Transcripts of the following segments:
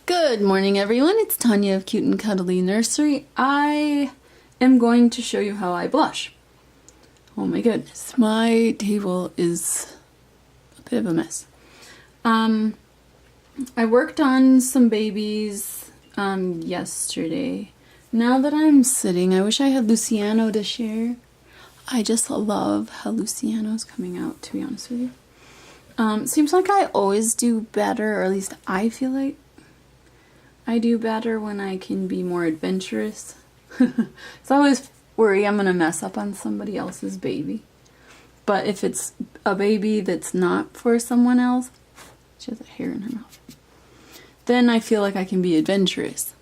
Good morning, everyone. It's Tanya of Cute and Cuddly Nursery. I am going to show you how I blush. Oh my goodness, my table is a bit of a mess. I worked on some babies yesterday. Now that I'm sitting, I wish I had Luciano to share. I just love how Luciano's coming out, to be honest with you. Seems like I always do better, or at least I feel like I do better when I can be more adventurous. So I always worry I'm going to mess up on somebody else's baby. But if it's a baby that's not for someone else, she has a hair in her mouth, then I feel like I can be adventurous.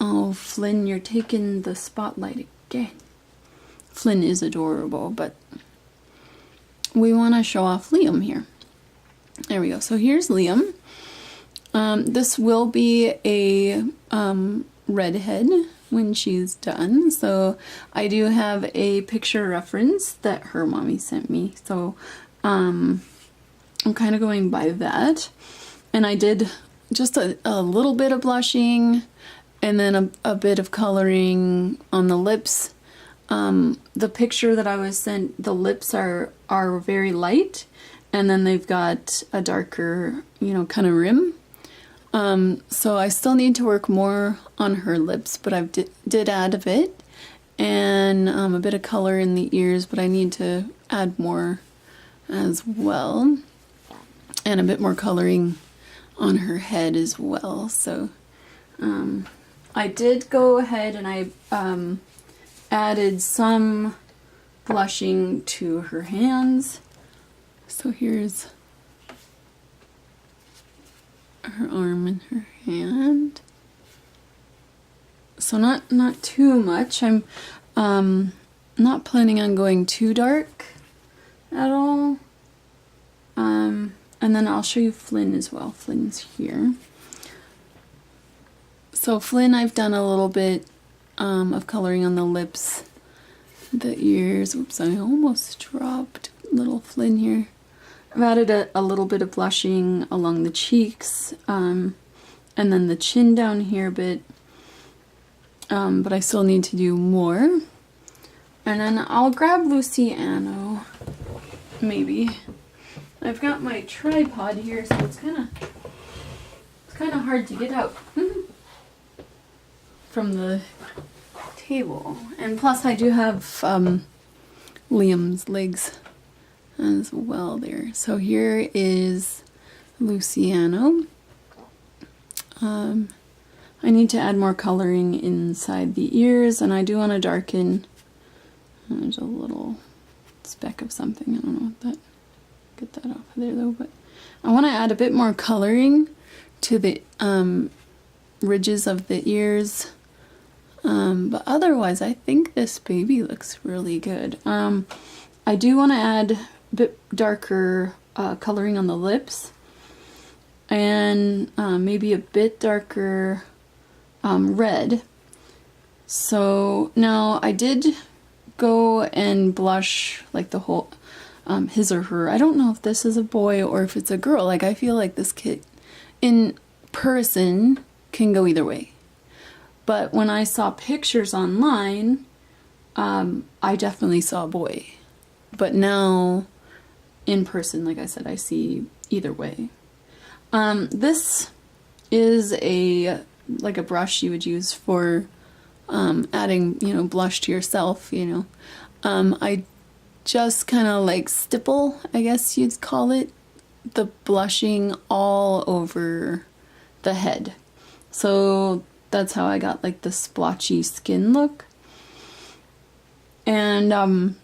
Oh, Flynn, you're taking the spotlight again. Flynn is adorable, but we want to show off Liam here. There we go. So here's Liam. This will be a redhead when she's done. So I do have a picture reference that her mommy sent me. So I'm kind of going by that. And I did just a little bit of blushing and then a bit of coloring on the lips. The picture that I was sent, the lips are very light, and then they've got a darker, kind of rim. So I still need to work more on her lips, but I did add a bit, and a bit of color in the ears, but I need to add more as well, and a bit more coloring on her head as well. So I did go ahead and I added some blushing to her hands. So here's her arm and her hand. So not too much. I'm not planning on going too dark at all. And then I'll show you Flynn as well. Flynn's here. So Flynn, I've done a little bit of coloring on the lips, the ears. Oops, I almost dropped little Flynn here. I've added a little bit of blushing along the cheeks, and then the chin down here a bit, but I still need to do more. And then I'll grab Luciano, maybe. I've got my tripod here, so it's kind of hard to get out from the table. And plus I do have Liam's legs as well there. So here is Luciano. I need to add more coloring inside the ears, and I do want to darken. There's a little speck of something. I don't know what that. Get that off of there though. But I want to add a bit more coloring to the ridges of the ears. But otherwise, I think this baby looks really good. I do want to add a bit darker coloring on the lips, and maybe a bit darker red. So now I did go and blush like the whole his or her. I don't know if this is a boy or if it's a girl. Like, I feel like this kid in person can go either way. But when I saw pictures online, I definitely saw a boy. But now, in person, like I said, I see either way. This is a brush you would use for adding, blush to yourself, I just kind of like stipple, I guess you'd call it, the blushing all over the head. So that's how I got like the splotchy skin look. And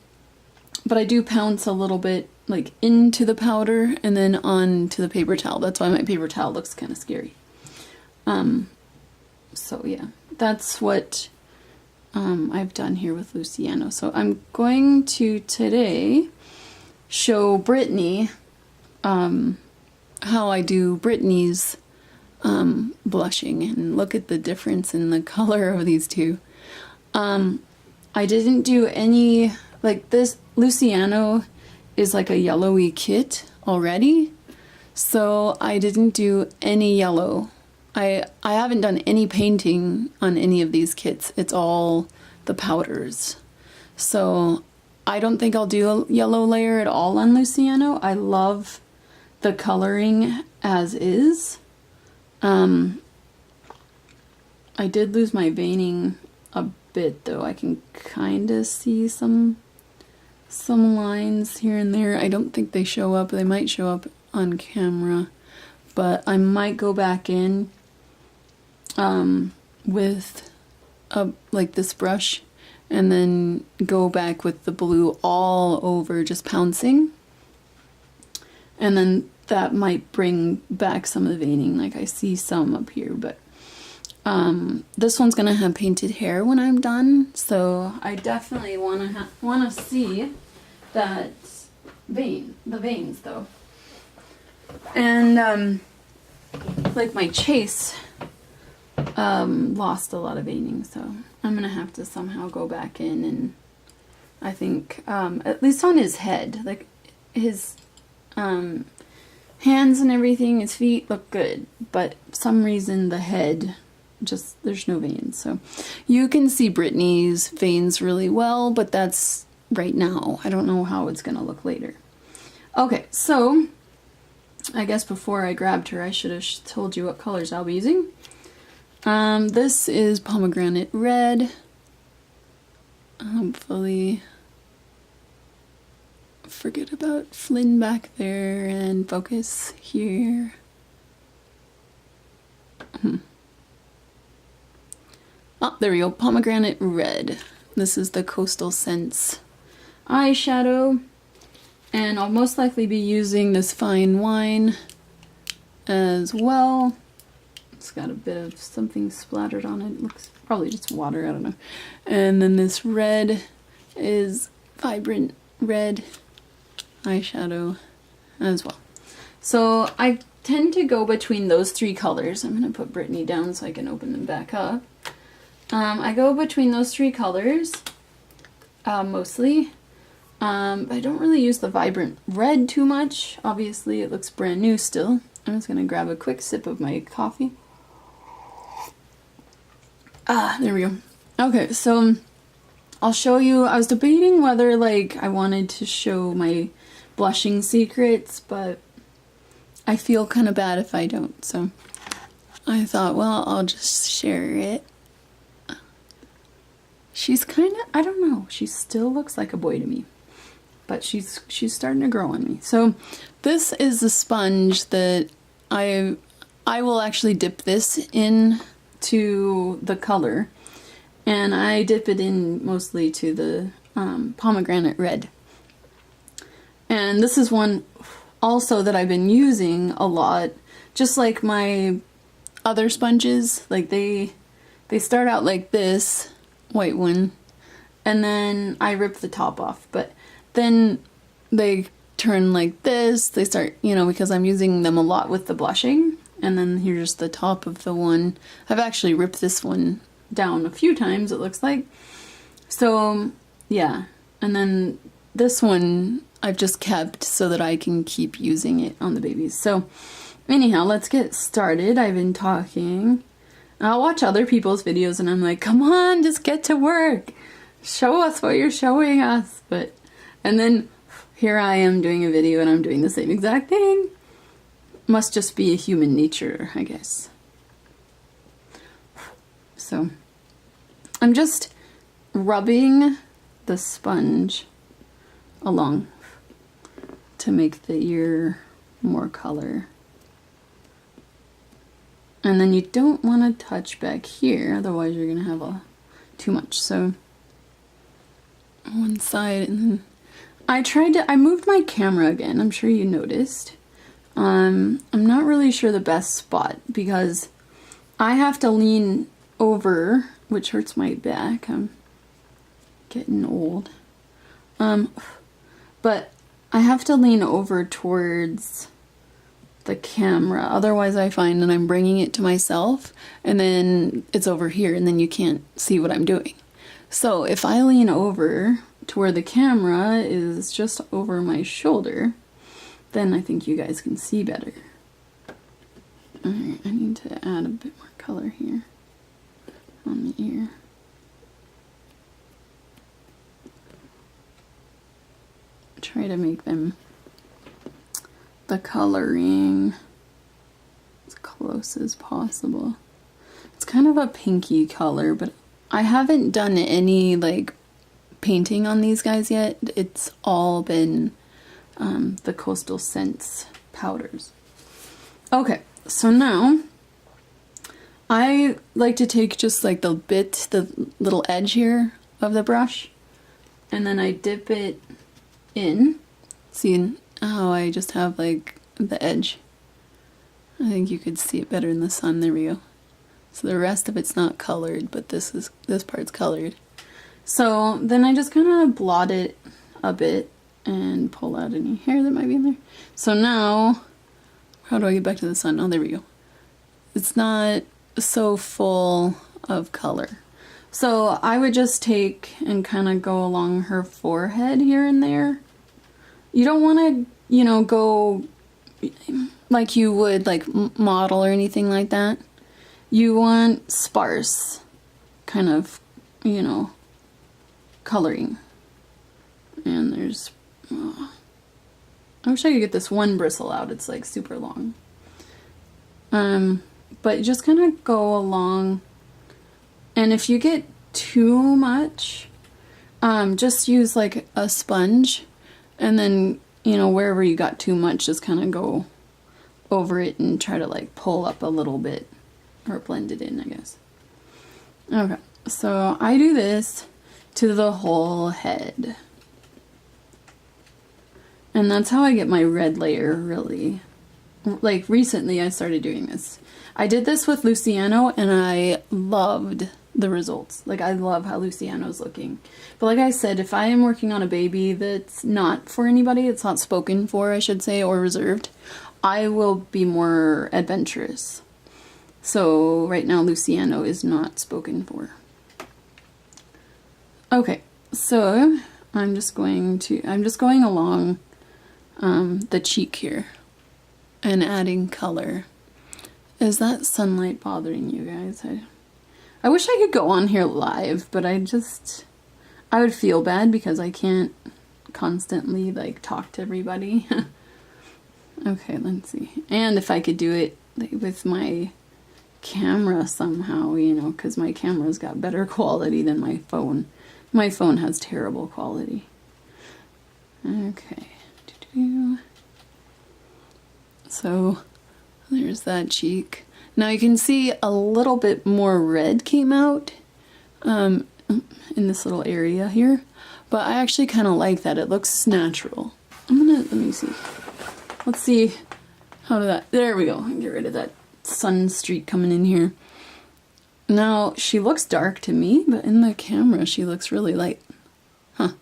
but I do pounce a little bit like into the powder and then onto the paper towel. That's why my paper towel looks kind of scary. So yeah, that's what I've done here with Luciano. So I'm going to today show Brittany how I do Brittany's blushing, and look at the difference in the color of these two. I didn't do any, like this, Luciano is like a yellowy kit already, So I didn't do any yellow. I haven't done any painting on any of these kits. It's all the powders. So I don't think I'll do a yellow layer at all on Luciano. I love the coloring as is. I did lose my veining a bit though. I can kind of see some lines here and there. I don't think they show up. They might show up on camera, but I might go back in with like this brush and then go back with the blue all over, just pouncing, and then that might bring back some of the veining. Like I see some up here, but this one's gonna have painted hair when I'm done, so I definitely wanna see that the veins though. And like my chase lost a lot of veining, so I'm gonna have to somehow go back in, and I think at least on his head, like his hands and everything, his feet look good, but for some reason the head, just there's no veins. So you can see Brittany's veins really well, but that's right now. I don't know how it's gonna look later. Okay, so I guess before I grabbed her, I should have told you what colors I'll be using. This is pomegranate red. Hopefully forget about Flynn back there and focus here. Oh, there we go, pomegranate red. This is the Coastal Scents eyeshadow, and I'll most likely be using this fine wine as well. It's got a bit of something splattered on it. It looks probably just water, I don't know. And then this red is vibrant red eyeshadow as well. So I tend to go between those three colors. I'm gonna put Brittany down so I can open them back up. I go between those three colors mostly. I don't really use the vibrant red too much. Obviously it looks brand new still. I'm just gonna grab a quick sip of my coffee. There we go. Okay, so I'll show you. I was debating whether like I wanted to show my blushing secrets, but I feel kind of bad if I don't, so I thought, well, I'll just share it. She's kind of, I don't know, she still looks like a boy to me, but she's starting to grow on me. So this is the sponge that I will actually dip this in to the color, and I dip it in mostly to the pomegranate red. And this is one also that I've been using a lot, just like my other sponges. Like they start out like this white one, and then I rip the top off, but then they turn like this. They start, you know, because I'm using them a lot with the blushing. And then here's the top of the one. I've actually ripped this one down a few times, it looks like. So yeah, and then this one I've just kept so that I can keep using it on the babies. So anyhow, let's get started. I've been talking. I'll watch other people's videos and I'm like, come on, just get to work. Show us what you're showing us. And then here I am doing a video and I'm doing the same exact thing. Must just be a human nature, I guess. So I'm just rubbing the sponge along to make the ear more color. And then you don't want to touch back here, otherwise you're gonna have too much. So one side, and then I moved my camera again. I'm sure you noticed. I'm not really sure the best spot because I have to lean over, which hurts my back. I'm getting old. But I have to lean over towards the camera, otherwise I find that I'm bringing it to myself and then it's over here and then you can't see what I'm doing. So if I lean over to where the camera is just over my shoulder, then I think you guys can see better. Alright, I need to add a bit more color here on the ear. Try to make them, the coloring, as close as possible. It's kind of a pinky color, but I haven't done any like painting on these guys yet. It's all been the Coastal Scents powders. Okay, so now I like to take just like the little edge here of the brush, and then I dip it in. See how I just have like the edge? I think you could see it better in the sun. There we go. So the rest of it's not colored, but this part's colored. So then I just kind of blot it a bit and pull out any hair that might be in there. So now, how do I get back to the sun? Oh, there we go. It's not so full of color. So I would just take and kind of go along her forehead here and there. You don't want to, you know, go like you would like model or anything like that. You want sparse kind of, you know, coloring. And there's, oh, I wish I could get this one bristle out. It's like super long. But just kind of go along. And if you get too much, just use like a sponge, and then, you know, wherever you got too much, just kind of go over it and try to like pull up a little bit, or blend it in, I guess. Okay, so I do this to the whole head. And that's how I get my red layer, really. Like recently I started doing this. I did this with Luciano and I loved the results. Like I love how Luciano's looking. But like I said, if I am working on a baby that's not for anybody, it's not spoken for, I should say, or reserved, I will be more adventurous. So right now Luciano is not spoken for. Okay, so I'm just going along the cheek here and adding color. Is that sunlight bothering you guys? I wish I could go on here live, but I would feel bad because I can't constantly like talk to everybody. Okay, let's see. And if I could do it like, with my camera somehow, you know, because my camera's got better quality than my phone. My phone has terrible quality. Okay. So there's that cheek. Now you can see a little bit more red came out in this little area here, but I actually kind of like that. It looks natural. Let me see. Let's see how did that, there we go. Get rid of that sun streak coming in here. Now she looks dark to me, but in the camera she looks really light. Huh.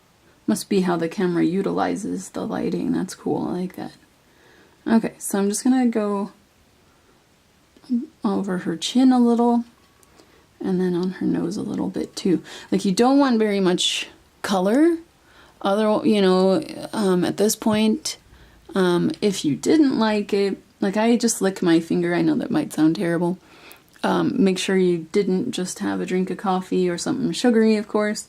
Must be how the camera utilizes the lighting. That's cool. I like that. Okay, so I'm just gonna go over her chin a little, and then on her nose a little bit too. Like you don't want very much color. You know, at this point, if you didn't like it, like I just lick my finger. I know that might sound terrible. Make sure you didn't just have a drink of coffee or something sugary, of course.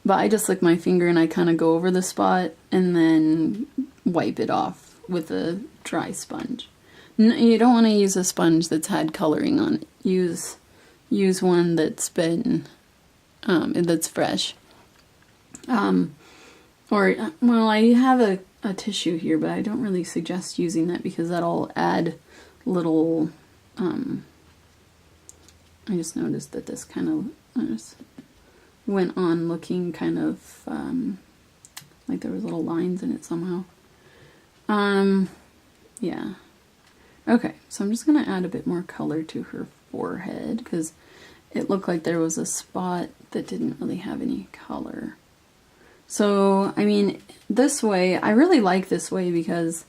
But I just lick my finger and I kind of go over the spot and then wipe it off with a dry sponge. You don't want to use a sponge that's had coloring on it. Use one that's been that's fresh. Or well, I have a tissue here, but I don't really suggest using that because that'll add little. I just noticed that this kind of went on looking kind of like there was little lines in it somehow. Yeah. Okay, so I'm just going to add a bit more color to her forehead because it looked like there was a spot that didn't really have any color. So, I mean, this way, I really like this way because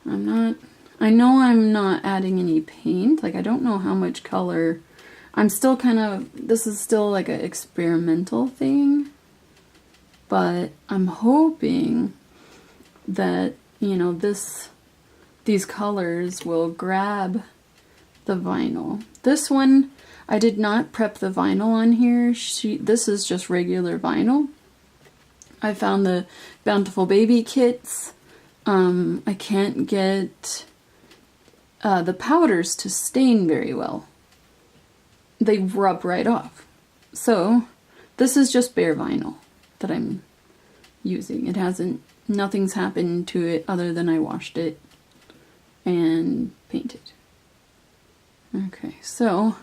I know I'm not adding any paint. Like, I don't know how much color. I'm still kind of, this is still like an experimental thing. But I'm hoping that, you know, these colors will grab the vinyl. This one, I did not prep the vinyl on here. This is just regular vinyl. I found the Bountiful Baby kits. I can't get the powders to stain very well. They rub right off. So this is just bare vinyl that I'm using. It hasn't, nothing's happened to it other than I washed it and painted. Okay, so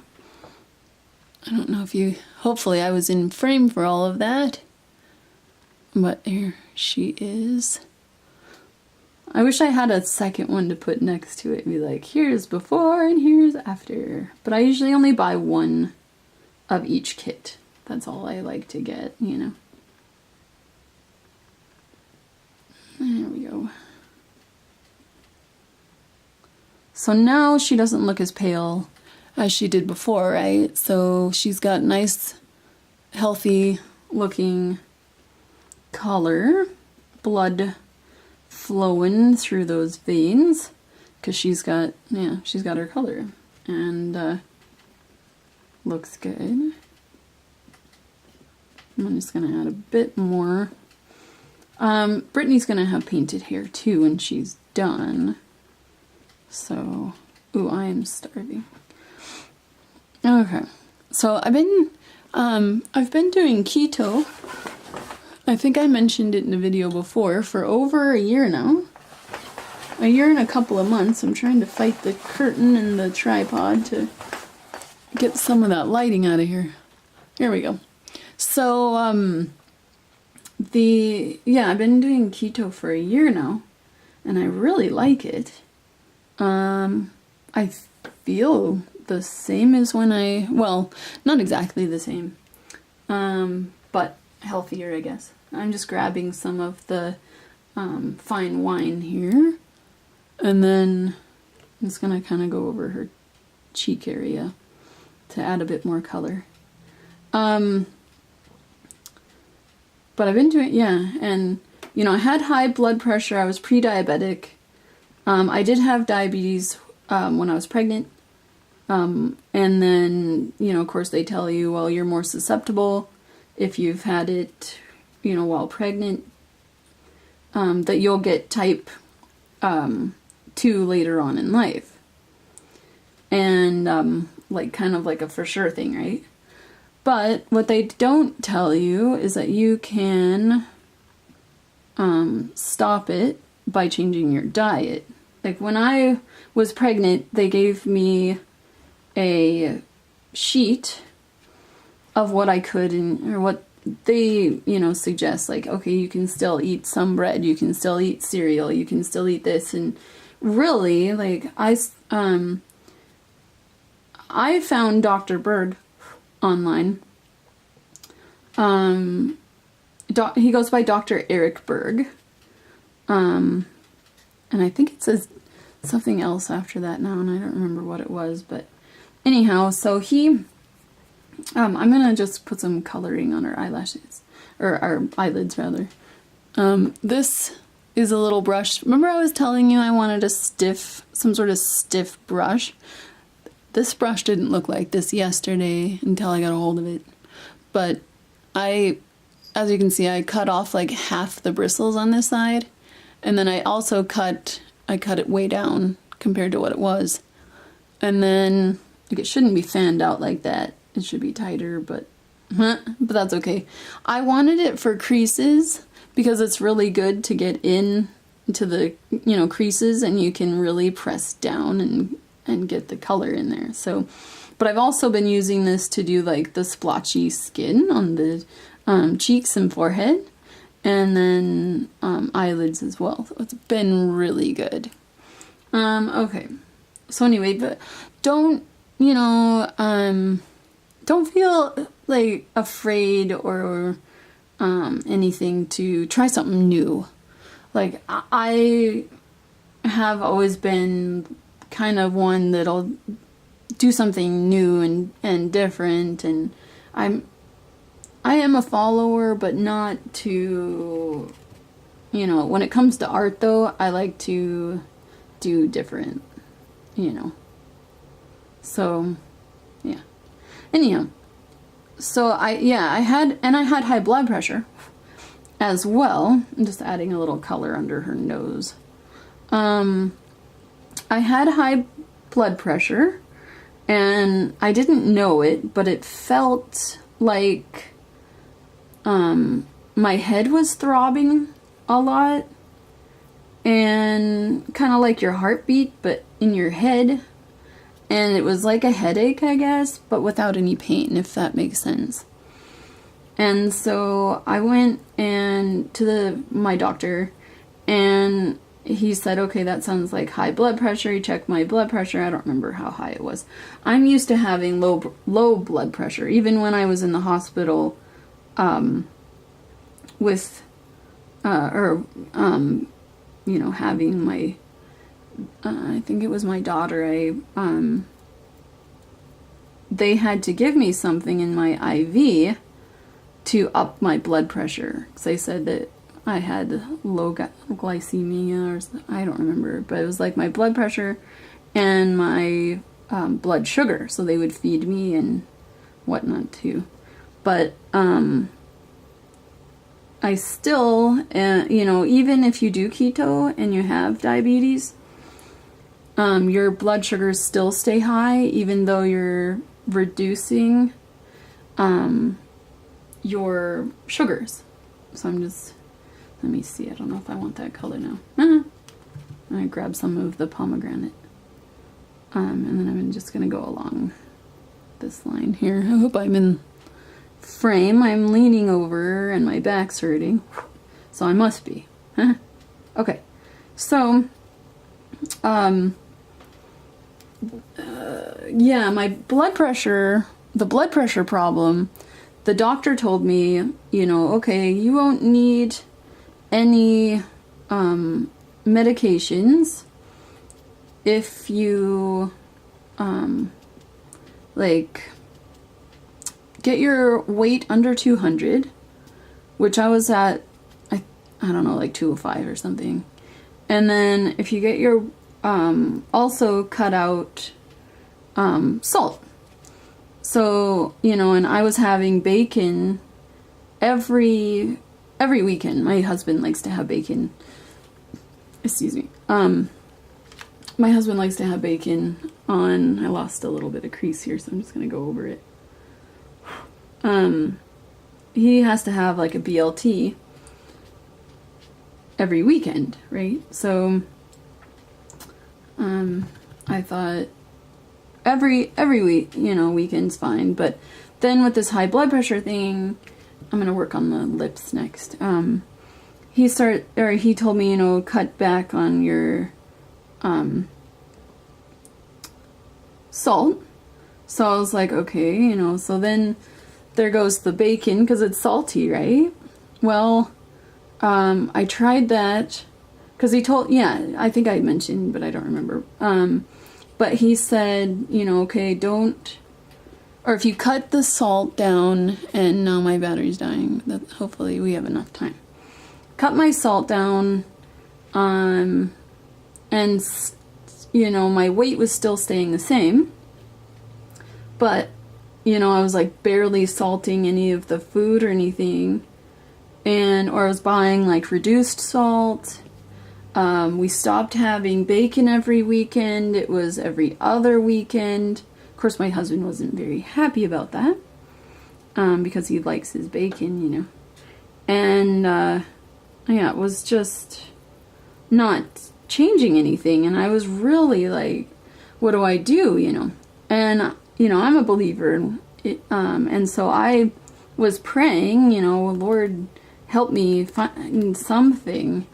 I don't know if you, hopefully I was in frame for all of that, but here she is. I wish I had a second one to put next to it and be like, here's before and here's after. But I usually only buy one of each kit. That's all I like to get, you know. There we go. So now she doesn't look as pale as she did before, right? So she's got nice, healthy looking color, blood flowing through those veins, because she's got, yeah, she's got her color, and looks good. I'm just gonna add a bit more. Brittany's gonna have painted hair too when she's done. So, ooh, I am starving. Okay, so I've been doing keto. I think I mentioned it in a video before, for over a year now. A year and a couple of months. I'm trying to fight the curtain and the tripod to get some of that lighting out of here. Here we go. So, I've been doing keto for a year now, and I really like it. I feel the same as when well, not exactly the same, but healthier, I guess. I'm just grabbing some of the fine wine here, and then I'm just gonna kind of go over her cheek area to add a bit more color. But I've been doing, yeah, and you know, I had high blood pressure. I was pre-diabetic. I did have diabetes when I was pregnant. And then, you know, of course they tell you, well, you're more susceptible if you've had it, you know, while pregnant, that you'll get type 2 later on in life. And, like, kind of like a for sure thing, right? But what they don't tell you is that you can stop it by changing your diet. Like, when I was pregnant, they gave me a sheet of what I could or what they, you know, suggest. Like, okay, you can still eat some bread, you can still eat cereal, you can still eat this. And really, like, I found Dr. Berg online. He goes by Dr. Eric Berg. And I think it says something else after that now, and I don't remember what it was, but anyhow, so he, I'm gonna just put some coloring on our eyelashes, or our eyelids rather. This is a little brush. Remember I was telling you I wanted some sort of stiff brush? This brush didn't look like this yesterday until I got a hold of it, but as you can see, I cut off like half the bristles on this side, and then I also cut it way down compared to what it was. And then, like, it shouldn't be fanned out like that. It should be tighter, but that's okay. I wanted it for creases because it's really good to get into the, you know, creases, and you can really press down and get the color in there. So, but I've also been using this to do like the splotchy skin on the cheeks and forehead, and then eyelids as well. So it's been really good. Okay. So anyway, but don't, you know, don't feel like afraid or anything to try something new. Like, I have always been kind of one that'll do something new and different, and I am a follower, but not to, you know, when it comes to art though, I like to do different, you know. So, yeah. Anyhow, so I had high blood pressure as well. I'm just adding a little color under her nose. I had high blood pressure, and I didn't know it, but it felt like my head was throbbing a lot, and kind of like your heartbeat, but in your head. And it was like a headache, I guess, but without any pain, if that makes sense. And so I went to my doctor, and he said, okay, that sounds like high blood pressure. He checked my blood pressure. I don't remember how high it was. I'm used to having low blood pressure, even when I was in the hospital having my, I think it was my daughter, they had to give me something in my IV to up my blood pressure, because they said that I had low glycemia, or I don't remember, but it was like my blood pressure and my blood sugar, so they would feed me and whatnot too. But I still, even if you do keto and you have diabetes, your blood sugars still stay high, even though you're reducing your sugars. So let me see, I don't know if I want that color now. I grab some of the pomegranate. And then I'm just going to go along this line here. I hope I'm in frame. I'm leaning over and my back's hurting. So I must be. Okay. So, my blood pressure, the blood pressure problem, the doctor told me, okay, you won't need any medications if you get your weight under 200, which I was at, I don't know, like 205 or something. And then if you get your also cut out salt. So, and I was having bacon every weekend. My husband likes to have bacon. Excuse me. My husband likes to have bacon on, I lost a little bit of crease here, so I'm just going to go over it. He has to have like a BLT every weekend, right? So, I thought every week, weekend's fine. But then with this high blood pressure thing, I'm gonna work on the lips next. He told me, cut back on your salt. So I was like, okay, so then there goes the bacon, because it's salty, right? Well, I tried that, because he told, I think I mentioned, but I don't remember. But he said, okay, or if you cut the salt down, and now my battery's dying, hopefully we have enough time. Cut my salt down, and, my weight was still staying the same, but, I was like barely salting any of the food or anything, or I was buying like reduced salt. We stopped having bacon every weekend. It was every other weekend. Of course, my husband wasn't very happy about that, because he likes his bacon, And, it was just not changing anything. And I was really like, what do I do, And, I'm a believer in it, and so I was praying, Lord, help me find something,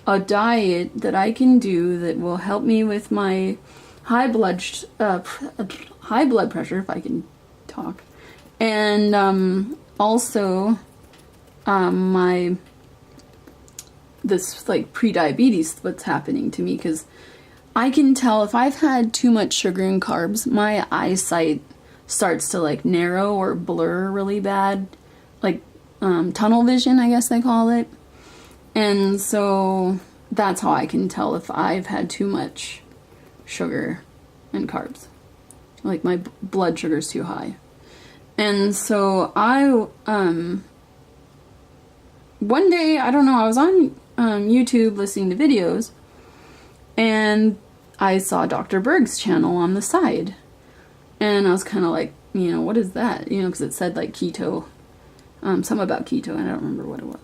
a diet that I can do that will help me with my high blood pressure, if I can talk, and also this like pre-diabetes, what's happening to me, because I can tell if I've had too much sugar and carbs, my eyesight starts to like narrow or blur really bad, like tunnel vision, I guess they call it. And so that's how I can tell if I've had too much sugar and carbs. like my blood sugar's too high. And so one day, I don't know, I was on YouTube listening to videos, and I saw Dr. Berg's channel on the side. And I was kind of like, you know, what is that? You know, because it said like keto, something about keto, and I don't remember what it was.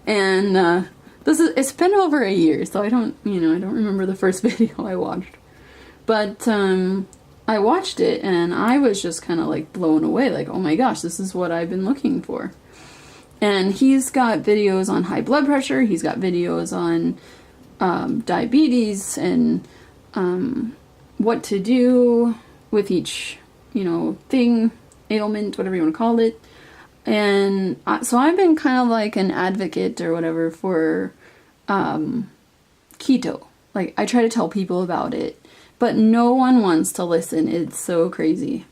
And it's been over a year, so I don't remember the first video I watched. But I watched it, and I was just kind of like blown away, like, oh my gosh, this is what I've been looking for. And he's got videos on high blood pressure, he's got videos on diabetes, and what to do with each, you know, thing, ailment, whatever you want to call it. And so I've been kind of like an advocate or whatever for keto. Like, I try to tell people about it, but no one wants to listen. It's so crazy.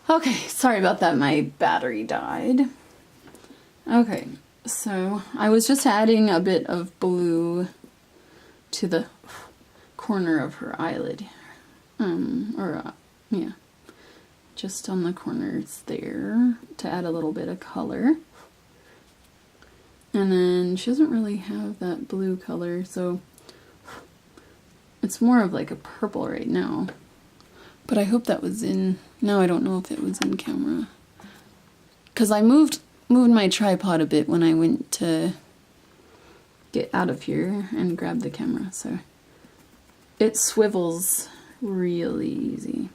Okay, sorry about that, my battery died. Okay, so I was just adding a bit of blue to the corner of her eyelid. Yeah, just on the corners there to add a little bit of color. And then she doesn't really have that blue color, so it's more of like a purple right now. But I hope that was in... No, I don't know if it was in camera. Because I moved my tripod a bit when I went to get out of here and grab the camera, so it swivels really easy.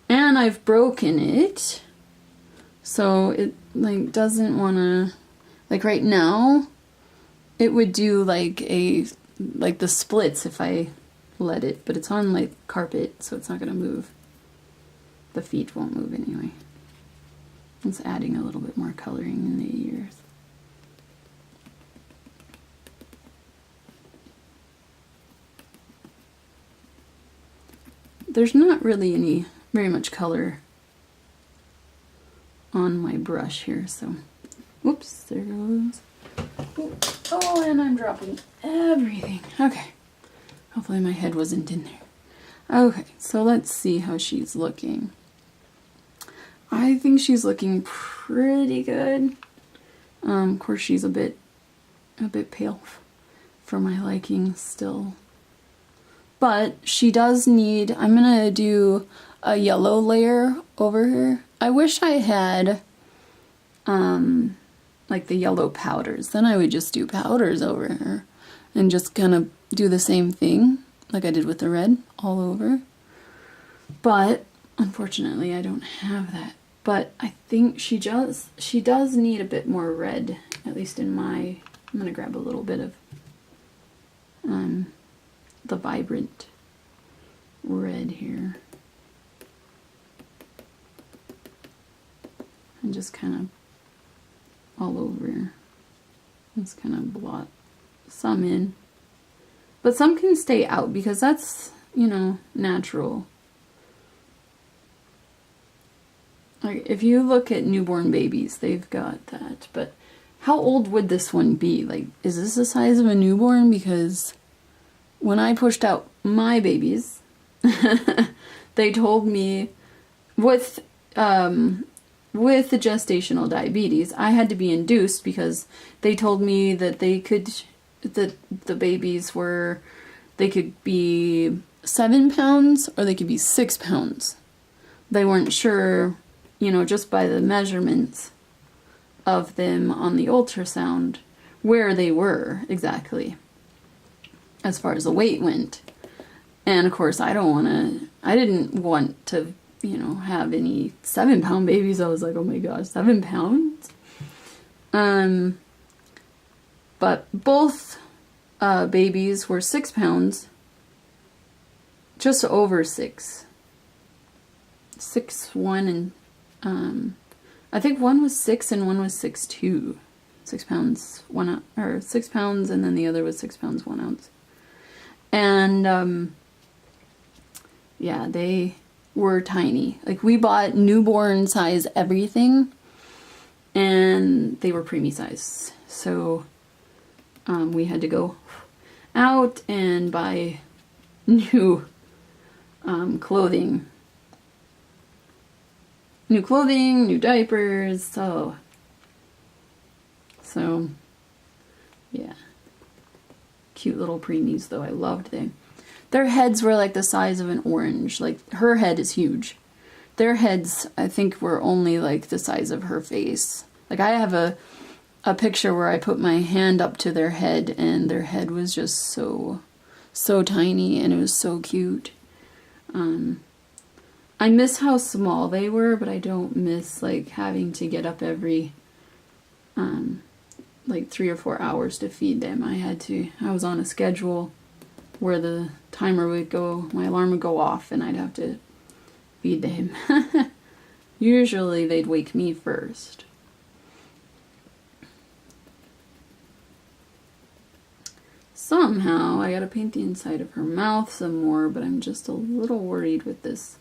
And I've broken it, so it like doesn't want to... Like right now, it would do like the splits if I let it, but it's on like carpet, so it's not going to move. The feet won't move anyway. It's adding a little bit more coloring in the ears. There's not really very much color on my brush here, so whoops, there goes. Oh, and I'm dropping everything. Okay. Hopefully my head wasn't in there. Okay, so let's see how she's looking. I think she's looking pretty good. Of course, she's a bit pale for my liking still. But she does need... I'm gonna do a yellow layer over her. I wish I had like the yellow powders. Then I would just do powders over her and just kind of do the same thing like I did with the red all over. But unfortunately I don't have that. But I think she does need a bit more red, at least in my... I'm gonna grab a little bit of the vibrant red here and just kind of all over. Just kind of blot some in, but some can stay out because that's, you know, natural. Like if you look at newborn babies, they've got that. But how old would this one be? Like, is this the size of a newborn? Because when I pushed out my babies, they told me with the gestational diabetes, I had to be induced because they told me that the babies they could be 7 pounds or they could be 6 pounds. They weren't sure, you know, just by the measurements of them on the ultrasound, where they were exactly as far as the weight went. And of course, I didn't want to, you know, have any 7-pound babies. I was like, oh my gosh, 7 pounds? But both babies were 6 pounds, just over 6. 6'1" and I think one was 6 and one was 6'2". 6 pounds, 1 ounce, or 6 pounds, and then the other was 6 pounds, 1 ounce. And yeah, they were tiny. Like, we bought newborn size everything, and they were preemie size. So we had to go out and buy new clothing. New clothing, new diapers, so yeah. Cute little preemies though, I loved them. Their heads were like the size of an orange. Like, her head is huge. Their heads, I think, were only like the size of her face. Like, I have a picture where I put my hand up to their head and their head was just so tiny and it was so cute. I miss how small they were, but I don't miss like having to get up every like 3 or 4 hours to feed them. I was on a schedule where the timer would go, my alarm would go off and I'd have to feed them. Usually they'd wake me first. Somehow I gotta paint the inside of her mouth some more, but I'm just a little worried with this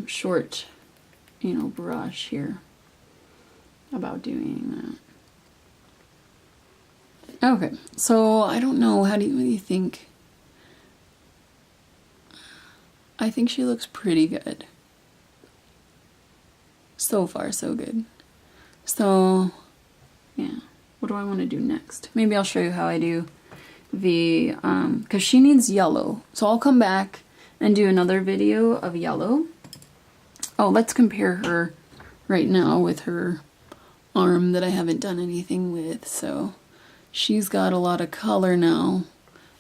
short, brush here about doing that. Okay, so I don't know, what do you think? I think she looks pretty good. So far, so good. So, yeah. What do I want to do next? Maybe I'll show you how I do the, because she needs yellow. So I'll come back and do another video of yellow. Oh, let's compare her right now with her arm that I haven't done anything with. So she's got a lot of color now,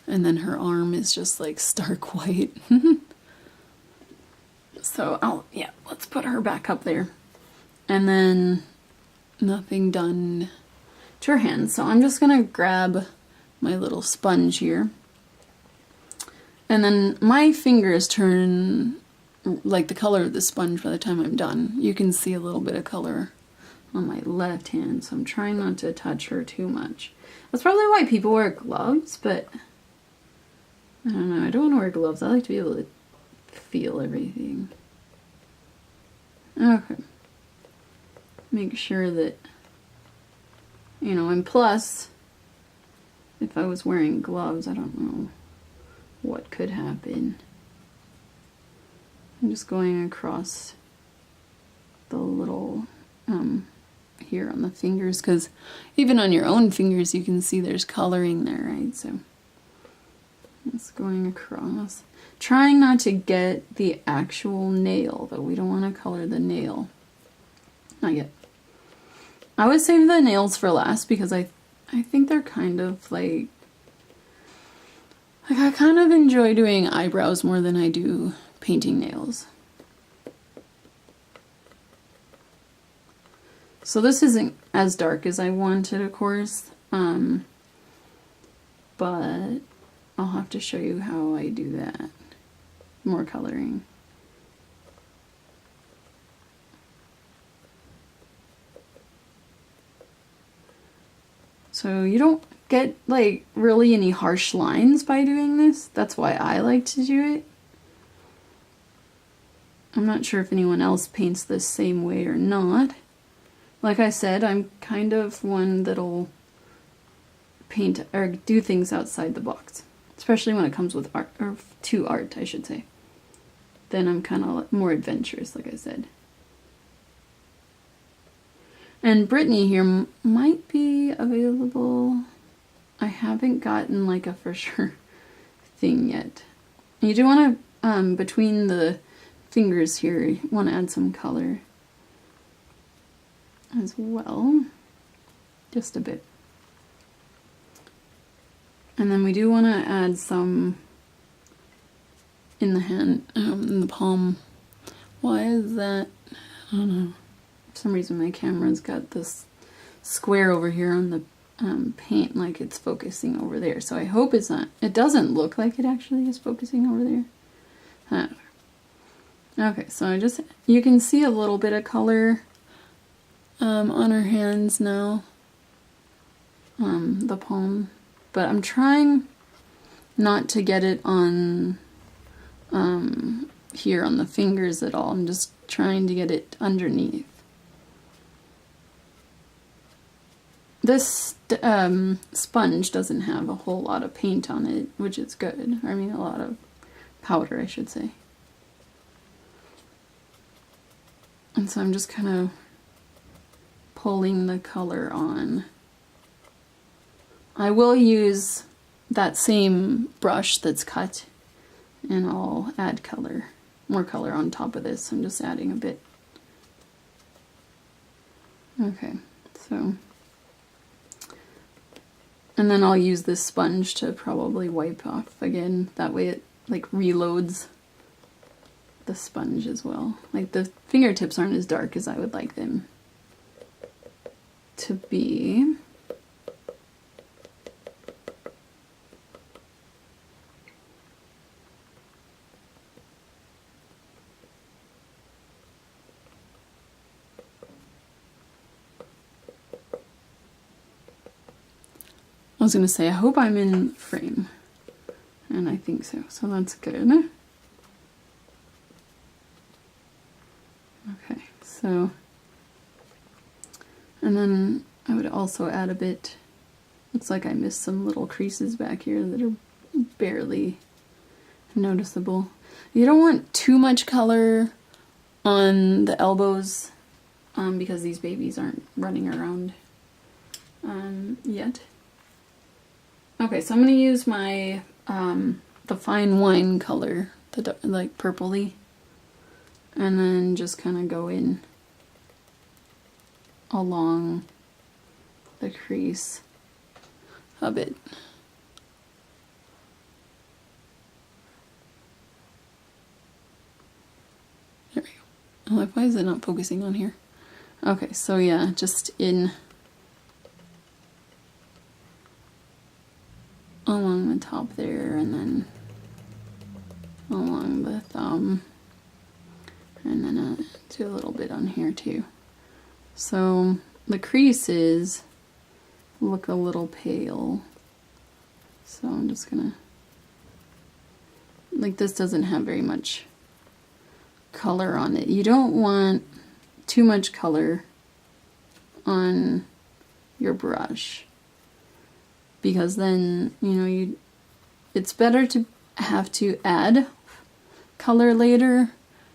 and then her arm is just like stark white. So, let's put her back up there. And then nothing done to her hands. So I'm just gonna grab my little sponge here. And then my fingers turn like the color of the sponge by the time I'm done. You can see a little bit of color on my left hand, so I'm trying not to touch her too much. That's probably why people wear gloves, but I don't know, I don't want to wear gloves. I like to be able to feel everything. Okay. Make sure that, and plus, if I was wearing gloves, I don't know what could happen. I'm just going across the little, here on the fingers, because even on your own fingers you can see there's coloring there, right? So just going across, trying not to get the actual nail, though. We don't want to color the nail. Not yet. I would save the nails for last because I think they're kind of like I kind of enjoy doing eyebrows more than I do painting nails. So this isn't as dark as I wanted, of course, but I'll have to show you how I do that. More coloring. So you don't get like really any harsh lines by doing this. That's why I like to do it. I'm not sure if anyone else paints the same way or not. Like I said, I'm kind of one that'll paint or do things outside the box, especially when it comes with art, or to art, I should say. Then I'm kind of more adventurous, like I said. And Brittany here might be available. I haven't gotten like a for sure thing yet. You do want to, between the fingers here, you want to add some color as well. Just a bit. And then we do want to add some in the hand, in the palm. Why is that? I don't know. For some reason my camera's got this square over here on the paint, like it's focusing over there. So I hope it's not. It doesn't look like it actually is focusing over there. Okay, so you can see a little bit of color on her hands now, the palm, but I'm trying not to get it on here on the fingers at all. I'm just trying to get it underneath. this sponge doesn't have a whole lot of paint on it, which is good. I mean, a lot of powder, I should say. And so I'm just kind of pulling the color on. I will use that same brush that's cut, and I'll add color, more color on top of this. I'm just adding a bit. Okay, so, and then I'll use this sponge to probably wipe off again. That way it like reloads the sponge as well. Like the fingertips aren't as dark as I would like them to be. I was going to say, I hope I'm in frame, and I think so, so that's good. Okay, so, and then I would also add a bit, looks like I missed some little creases back here that are barely noticeable. You don't want too much color on the elbows, because these babies aren't running around yet. Okay, so I'm going to use my, the fine wine color, the like purpley, and then just kind of go in along the crease a bit. There we go. Oh, like, why is it not focusing on here? Okay, so yeah, just in along the top there, and then along the thumb, and then do a little bit on here too. So the creases look a little pale, so I'm just gonna, like, this doesn't have very much color on it. You don't want too much color on your brush, because then, you know, it's better to have to add color later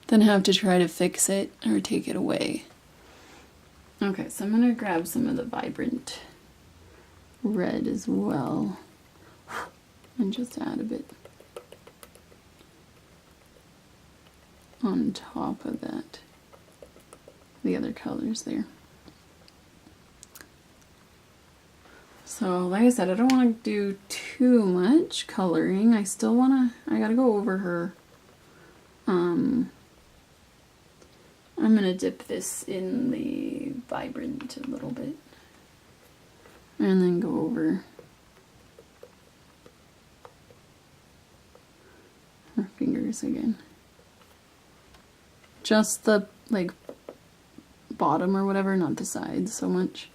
than have to try to fix it or take it away. Okay, so I'm going to grab some of the vibrant red as well and just add a bit on top of that, the other colors there. So, like I said, I don't want to do too much coloring. I still want to, I gotta go over her. I'm gonna dip this in the vibrant a little bit. And then go over her fingers again. Just the, like, bottom or whatever, not the sides so much.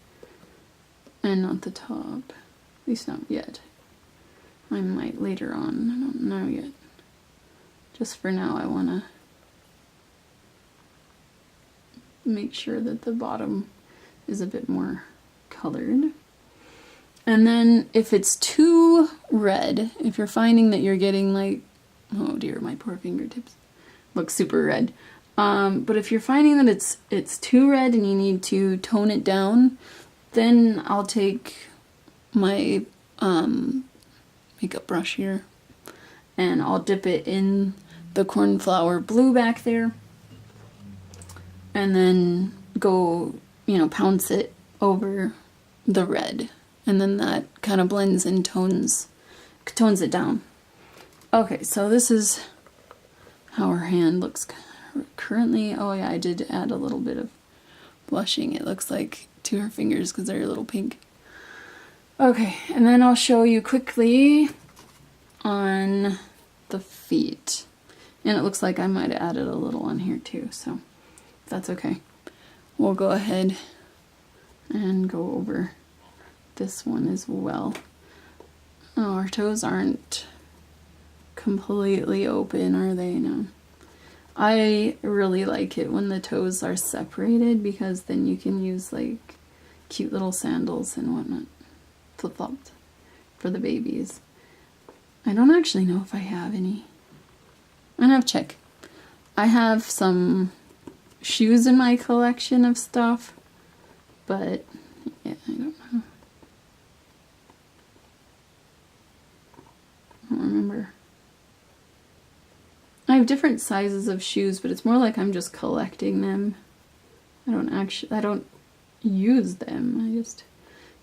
And not the top. At least not yet. I might later on. I don't know yet. Just for now, I want to make sure that the bottom is a bit more colored. And then if it's too red, if you're finding that you're getting like, oh dear, my poor fingertips look super red. But if you're finding that it's too red and you need to tone it down, then I'll take my makeup brush here and I'll dip it in the cornflower blue back there and then go, you know, pounce it over the red, and then that kind of blends and tones it down. Okay, so this is how her hand looks currently. Oh yeah, I did add a little bit of blushing, it looks like, to her fingers because they're a little pink. Okay, and then I'll show you quickly on the feet. And it looks like I might have added a little on here too, so that's okay. We'll go ahead and go over this one as well. Oh, our toes aren't completely open, are they? No. I really like it when the toes are separated because then you can use like cute little sandals and whatnot. Flip-flops for the babies. I don't actually know if I have any. I'm gonna have to check. I have some shoes in my collection of stuff, but yeah, I don't know. I don't remember. I have different sizes of shoes, but it's more like I'm just collecting them. I don't use them.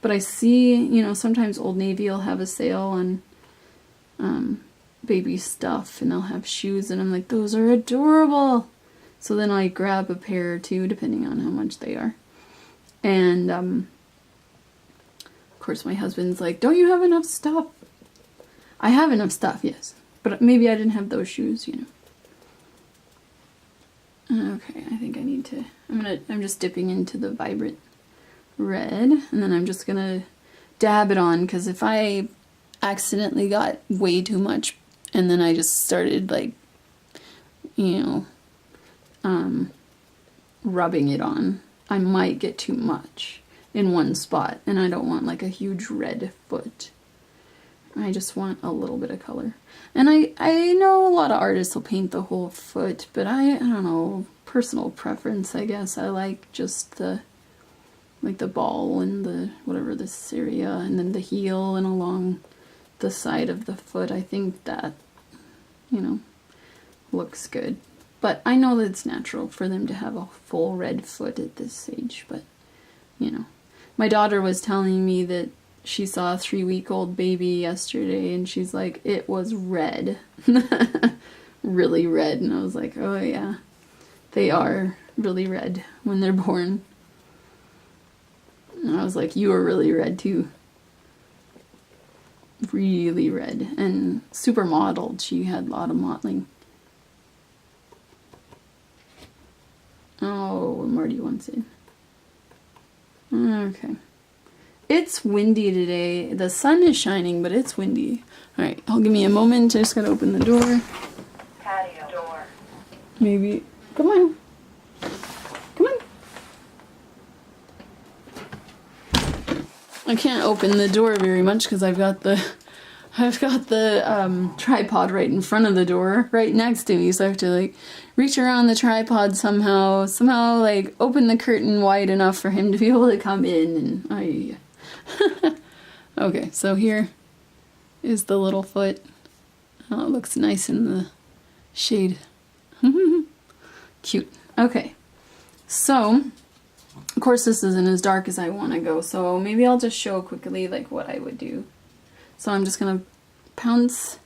But I see, you know, sometimes Old Navy will have a sale on baby stuff, and they'll have shoes, and I'm like, those are adorable. So then I grab a pair or two, depending on how much they are. And of course, my husband's like, don't you have enough stuff? I have enough stuff, yes, but maybe I didn't have those shoes, you know. Okay, I think I need to. I'm just dipping into the vibrant red, and then I'm just gonna dab it on, because if I accidentally got way too much and then I just started, like, you know, rubbing it on, I might get too much in one spot, and I don't want like a huge red foot. I just want a little bit of color. And I know a lot of artists will paint the whole foot, but I don't know, personal preference, I guess. I like just the, like the ball and the, whatever, this area, and then the heel and along the side of the foot. I think that, you know, looks good. But I know that it's natural for them to have a full red foot at this age, but, you know. My daughter was telling me that she saw a 3-week-old baby yesterday, and she's like, it was red. Really red. And I was like, oh yeah, they are really red when they're born. And I was like, you were really red too. Really red. And super mottled. She had a lot of mottling. Oh, Marty wants in. Okay. It's windy today. The sun is shining, but it's windy. Alright, I'll give me a moment. I just gotta open the door. Patio door. Maybe. Come on. Come on. I can't open the door very much because I've got the tripod right in front of the door, right next to me, so I have to like reach around the tripod somehow like open the curtain wide enough for him to be able to come in, and okay, so here is the little foot. Oh, it looks nice in the shade. Cute. Okay, so of course this isn't as dark as I want to go, so maybe I'll just show quickly like what I would do. So I'm just gonna pounce.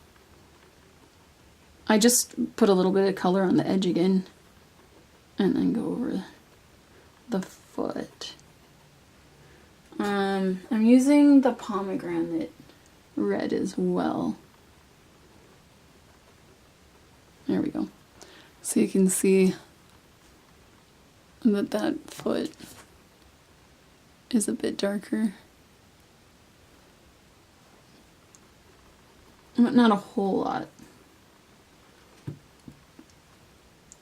I just put a little bit of color on the edge again, and then go over the foot. I'm using the pomegranate red as well. There we go. So you can see that foot is a bit darker. But not a whole lot.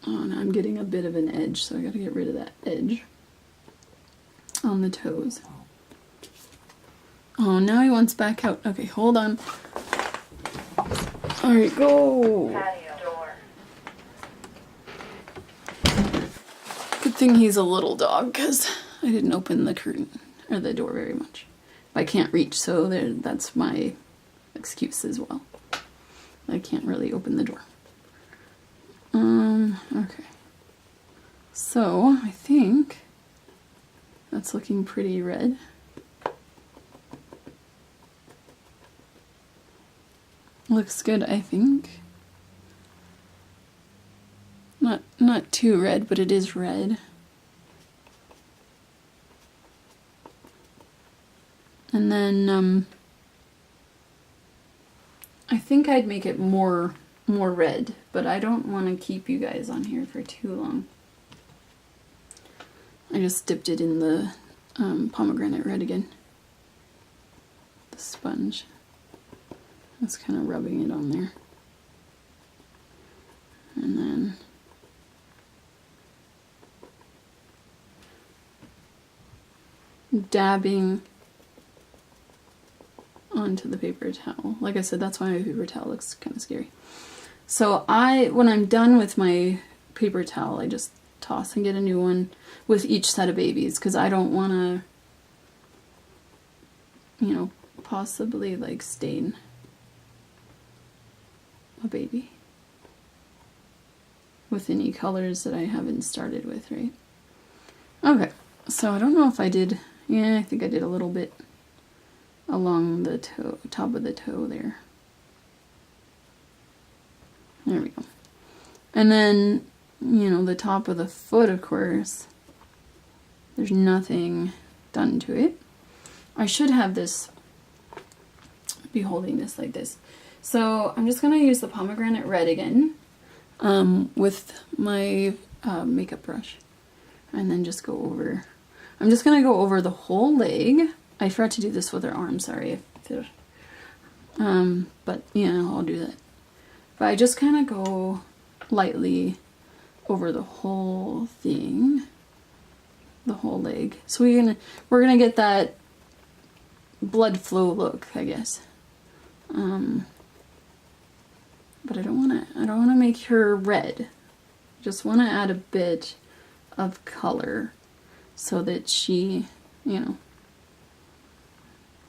Oh, now I'm getting a bit of an edge, so I gotta get rid of that edge on the toes. Oh, now he wants back out. Okay, hold on. Alright, go! Patio door. Good thing he's a little dog, because I didn't open the curtain, or the door very much. I can't reach, so that's my excuse as well. I can't really open the door. Okay. So, I think that's looking pretty red. Looks good, I think. Not too red, but it is red. And then, I think I'd make it more red, but I don't want to keep you guys on here for too long. I just dipped it in the pomegranate red again. The sponge. That's kind of rubbing it on there. And then dabbing onto the paper towel. Like I said, that's why my paper towel looks kind of scary. So when I'm done with my paper towel, I just toss and get a new one with each set of babies, because I don't want to, you know, possibly like stain a baby with any colors that I haven't started with, right? Okay, so I don't know if I did, yeah, I think I did a little bit along the toe, top of the toe there. There we go. And then, you know, the top of the foot, of course, there's nothing done to it. I should have this, be holding this like this. So I'm just going to use the pomegranate red again with my makeup brush. And then just go over, I'm just going to go over the whole leg. I forgot to do this with her arm, sorry. But yeah, I'll do that. But I just kind of go lightly over the whole thing, the whole leg. So we're gonna get that blood flow look, I guess. But I don't wanna make her red. Just wanna add a bit of color so that she, you know,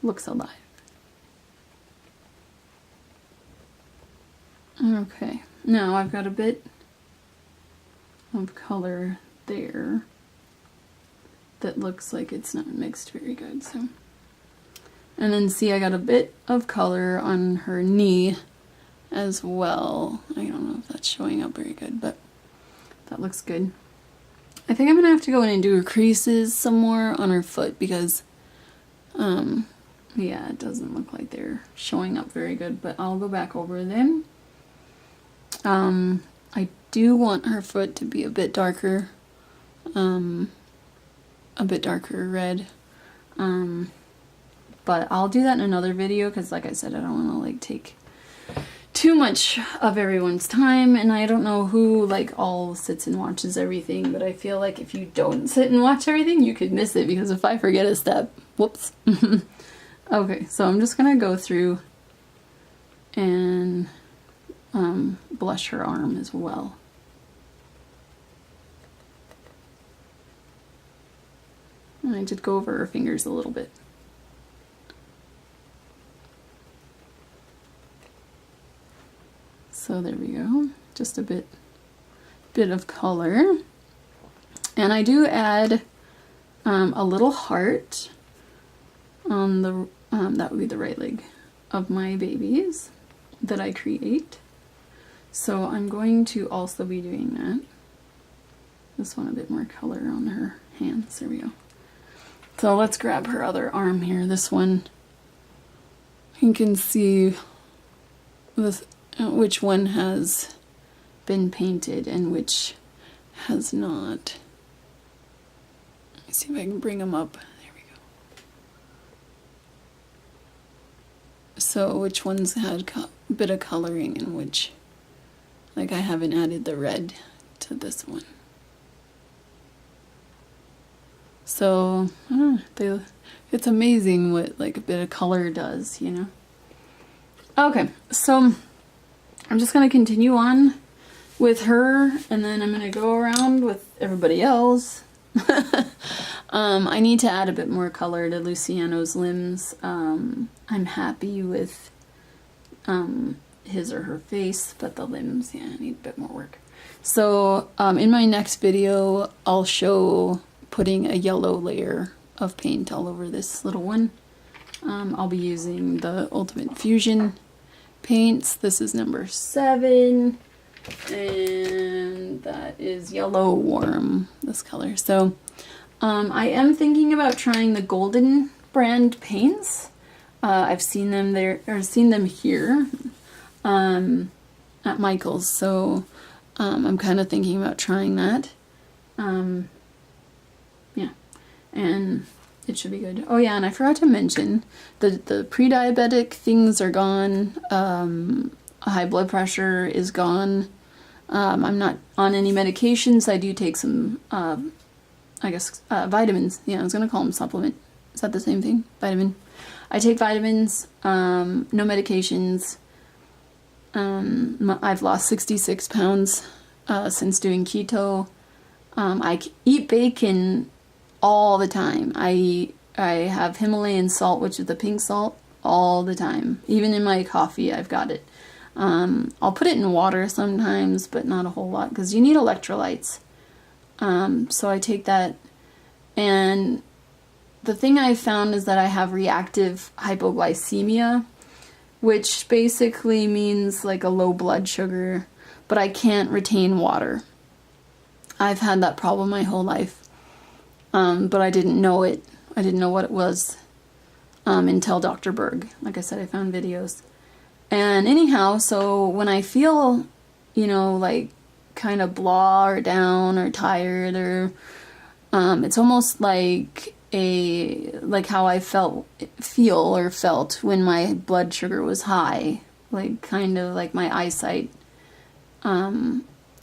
looks alive. Okay, now I've got a bit of color there that looks like it's not mixed very good, so. And then see, I got a bit of color on her knee as well. I don't know if that's showing up very good, but that looks good. I think I'm gonna have to go in and do her creases some more on her foot because, yeah, it doesn't look like they're showing up very good, but I'll go back over them. I do want her foot to be a bit darker red. But I'll do that in another video because, like I said, I don't want to like take too much of everyone's time, and I don't know who like all sits and watches everything, but I feel like if you don't sit and watch everything, you could miss it, because if I forget a step, whoops. Okay, so I'm just gonna go through and blush her arm as well. And I did go over her fingers a little bit. So there we go, just a bit of color. And I do add a little heart on the, that would be the right leg of my babies that I create. So I'm going to also be doing that. Just want a bit more color on her hands, there we go. So let's grab her other arm here, this one. You can see this, which one has been painted and which has not. Let me see if I can bring them up. There we go. So which ones had a bit of coloring and which, like I haven't added the red to this one. So, it's amazing what like a bit of color does, you know? Okay, so I'm just going to continue on with her, and then I'm going to go around with everybody else. I need to add a bit more color to Luciano's limbs. I'm happy with his or her face, but the limbs, yeah, I need a bit more work. So in my next video, I'll show putting a yellow layer of paint all over this little one. I'll be using the Ultimate Fusion paints. This is number 7, and that is Yellow Warm, this color. So I am thinking about trying the Golden brand paints. I've seen them there, or seen them here at Michael's, so I'm kind of thinking about trying that. Yeah, and it should be good. Oh yeah, and I forgot to mention the pre-diabetic things are gone. High blood pressure is gone. I'm not on any medications. I do take some, I guess, vitamins. Yeah, I was gonna call them supplement Is that the same thing? Vitamin. I take vitamins, no medications. I've lost 66 pounds since doing keto. I eat bacon all the time. I have Himalayan salt, which is the pink salt, all the time. Even in my coffee, I've got it. I'll put it in water sometimes, but not a whole lot, because you need electrolytes. So I take that. And the thing I found is that I have reactive hypoglycemia, which basically means like a low blood sugar, but I can't retain water. I've had that problem my whole life, but I didn't know it. I didn't know what it was until Dr. Berg. Like I said, I found videos. And anyhow, so when I feel, like kind of blah or down or tired, or it's almost like how I felt when my blood sugar was high, like kind of like my eyesight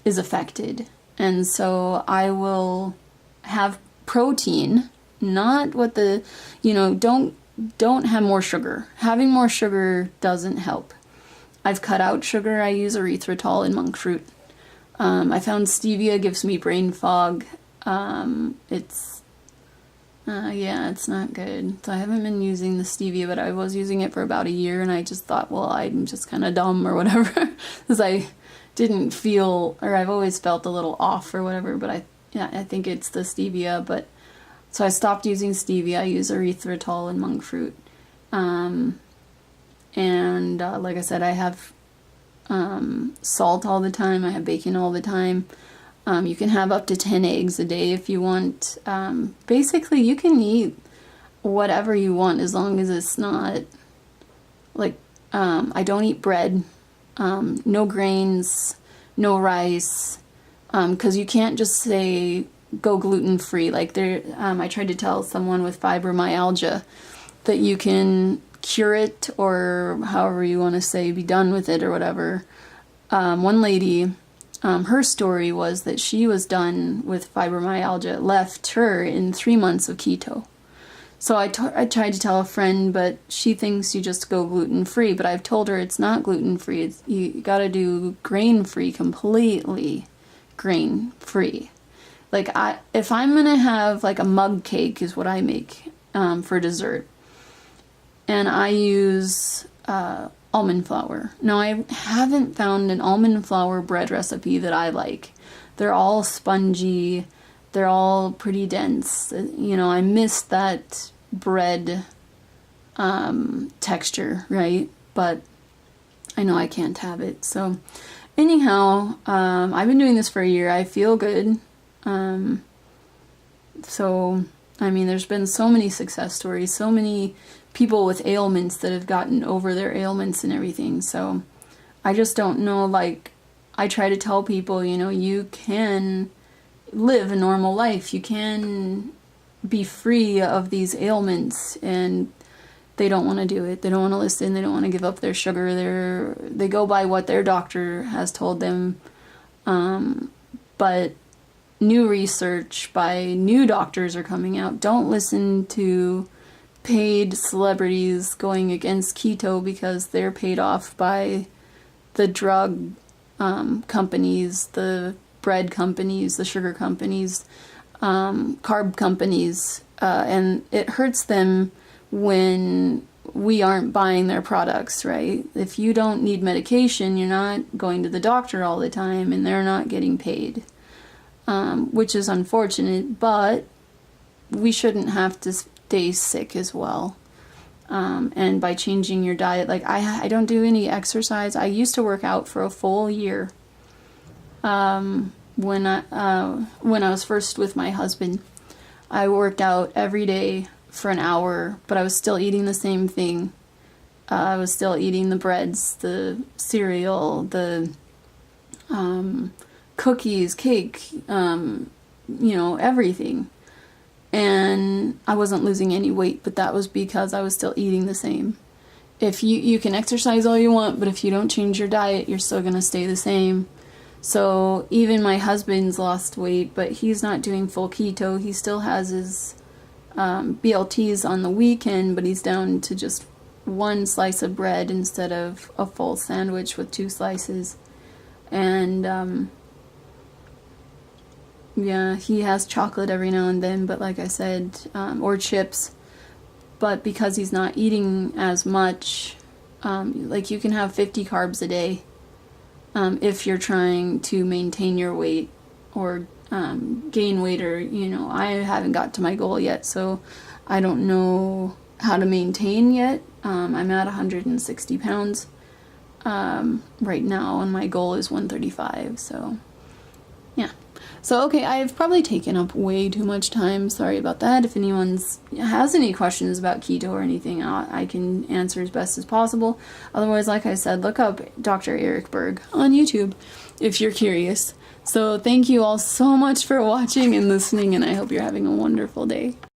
is affected. And so I will have protein, not what don't have more sugar. Having more sugar doesn't help. I've cut out sugar. I use erythritol in monk fruit. I found stevia gives me brain fog. It's not good. So I haven't been using the stevia, but I was using it for about a year, and I just thought, well, I'm just kind of dumb or whatever, because I didn't feel, or I've always felt a little off or whatever, but I think it's the stevia. But so I stopped using stevia. I use erythritol and monk fruit. Like I said, I have salt all the time. I have bacon all the time. You can have up to 10 eggs a day if you want. Basically, you can eat whatever you want as long as it's not like, I don't eat bread, no grains, no rice, because you can't just say go gluten-free. Like I tried to tell someone with fibromyalgia that you can cure it, or however you want to say, be done with it or whatever. One lady, her story was that she was done with fibromyalgia. It left her in 3 months of keto. So I tried to tell a friend, but she thinks you just go gluten-free. But I've told her it's not gluten-free. You got to do grain-free, completely grain-free. Like if I'm going to have like a mug cake is what I make for dessert. And I use almond flour. Now, I haven't found an almond flour bread recipe that I like. They're all spongy. They're all pretty dense. I miss that bread texture, right? But I know I can't have it. So anyhow, I've been doing this for a year. I feel good. There's been so many success stories, so many people with ailments that have gotten over their ailments and everything. So I just don't know, like, I try to tell people, you can live a normal life. You can be free of these ailments, and they don't want to do it. They don't want to listen. They don't want to give up their sugar. They go by what their doctor has told them. But new research by new doctors are coming out. Don't listen to paid celebrities going against keto because they're paid off by the drug companies, the bread companies, the sugar companies, carb companies, and it hurts them when we aren't buying their products, right? If you don't need medication, you're not going to the doctor all the time, and they're not getting paid, which is unfortunate, but we shouldn't have to stay sick as well. And by changing your diet, like I don't do any exercise. I used to work out for a full year. When I was first with my husband, I worked out every day for an hour, but I was still eating the same thing. I was still eating the breads, the cereal, the cookies, cake, everything. And I wasn't losing any weight, but that was because I was still eating the same. If you can exercise all you want, but if you don't change your diet, you're still going to stay the same. So even my husband's lost weight, but he's not doing full keto. He still has his BLTs on the weekend, but he's down to just one slice of bread instead of a full sandwich with 2 slices. And yeah, he has chocolate every now and then, but like I said, or chips. But because he's not eating as much, like you can have 50 carbs a day if you're trying to maintain your weight or gain weight, or, you know, I haven't got to my goal yet, so I don't know how to maintain yet. I'm at 160 pounds right now, and my goal is 135, so yeah. So, okay, I've probably taken up way too much time. Sorry about that. If anyone has any questions about keto or anything, I can answer as best as possible. Otherwise, like I said, look up Dr. Eric Berg on YouTube if you're curious. So thank you all so much for watching and listening, and I hope you're having a wonderful day.